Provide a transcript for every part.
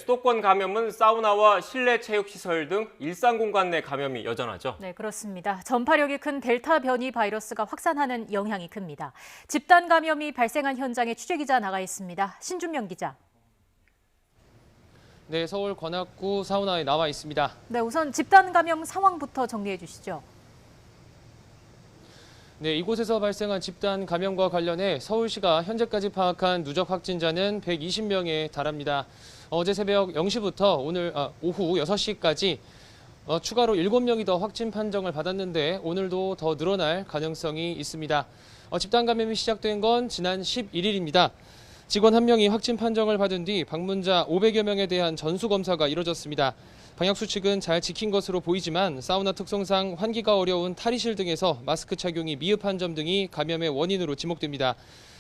수도권 감염은 사우나와 실내 체육시설 등 일상 공간 내 감염이 여전하죠. 네, 그렇습니다. 전파력이 큰 델타 변이 바이러스가 확산하는 영향이 큽니다. 집단 감염이 발생한 현장에 취재기자 나가 있습니다. 신준명 기자. 네, 서울 관악구 사우나에 나와 있습니다. 네, 우선 집단 감염 상황부터 정리해 주시죠. 네, 이곳에서 발생한 집단 감염과 관련해 서울시가 현재까지 파악한 누적 확진자는 120명에 달합니다. 어제 새벽 0시부터 오늘 오후 6시까지 추가로 7명이 더 확진 판정을 받았는데 오늘도 더 늘어날 가능성이 있습니다. 집단 감염이 시작된 건 지난 11일입니다. 직원 1명이 확진 판정을 받은 뒤 방문자 500여 명에 대한 전수검사가 이뤄졌습니다. 방역수칙은 잘 지킨 것으로 보이지만 사우나 특성상 환기가 어려운 탈의실 등에서 마스크 착용이 미흡한 점 등이 감염의 원인으로 지목됩니다.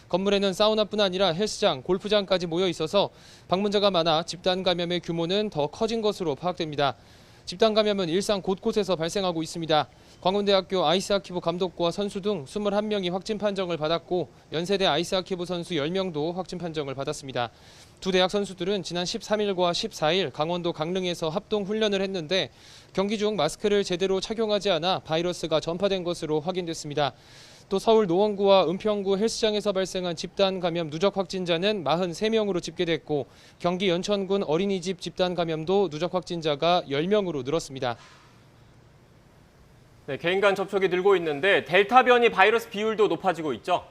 건물에는 사우나뿐 아니라 헬스장, 골프장까지 모여 있어서 방문자가 많아 집단 감염의 규모는 더 커진 것으로 파악됩니다. 집단 감염은 일상 곳곳에서 발생하고 있습니다. 광운대학교 아이스하키부 감독과 선수 등 21명이 확진 판정을 받았고 연세대 아이스하키부 선수 10명도 확진 판정을 받았습니다. 두 대학 선수들은 지난 13일과 14일 강원도 강릉에서 합동 훈련을 했는데 경기 중 마스크를 제대로 착용하지 않아 바이러스가 전파된 것으로 확인됐습니다. 또 서울 노원구와 은평구 헬스장에서 발생한 집단 감염 누적 확진자는 43명으로 집계됐고 경기 연천군 어린이집 집단 감염도 누적 확진자가 10명으로 늘었습니다. 네, 개인 간 접촉이 늘고 있는데 델타 변이 바이러스 비율도 높아지고 있죠.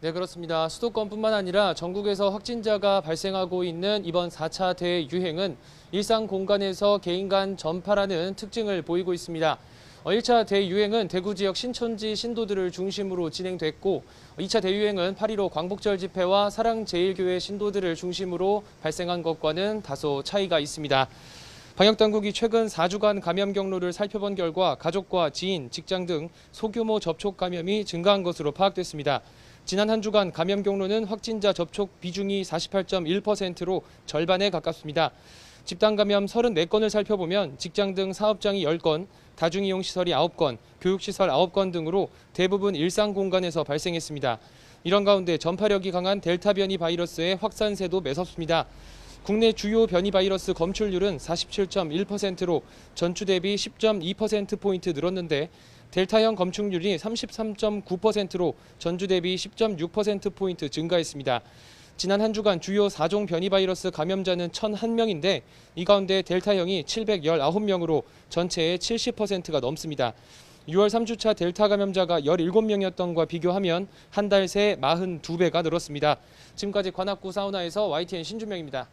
네, 그렇습니다. 수도권뿐만 아니라 전국에서 확진자가 발생하고 있는 이번 4차 대유행은 일상 공간에서 개인 간 전파라는 특징을 보이고 있습니다. 1차 대유행은 대구 지역 신천지 신도들을 중심으로 진행됐고 2차 대유행은 8.15 광복절 집회와 사랑제일교회 신도들을 중심으로 발생한 것과는 다소 차이가 있습니다. 방역당국이 최근 4주간 감염 경로를 살펴본 결과 가족과 지인, 직장 등 소규모 접촉 감염이 증가한 것으로 파악됐습니다. 지난 한 주간 감염 경로는 확진자 접촉 비중이 48.1%로 절반에 가깝습니다. 집단 감염 34건을 살펴보면 직장 등 사업장이 10건, 다중이용시설이 9건, 교육시설 9건 등으로 대부분 일상 공간에서 발생했습니다. 이런 가운데 전파력이 강한 델타 변이 바이러스의 확산세도 매섭습니다. 국내 주요 변이 바이러스 검출률은 47.1%로 전주 대비 10.2%포인트 늘었는데 델타형 검출률이 33.9%로 전주 대비 10.6%포인트 증가했습니다. 지난 한 주간 주요 4종 변이 바이러스 감염자는 1,001명인데 이 가운데 델타형이 719명으로 전체의 70%가 넘습니다. 6월 3주차 델타 감염자가 17명이었던 것과 비교하면 한 달 새 42배가 늘었습니다. 지금까지 관악구 사우나에서 YTN 신준명입니다.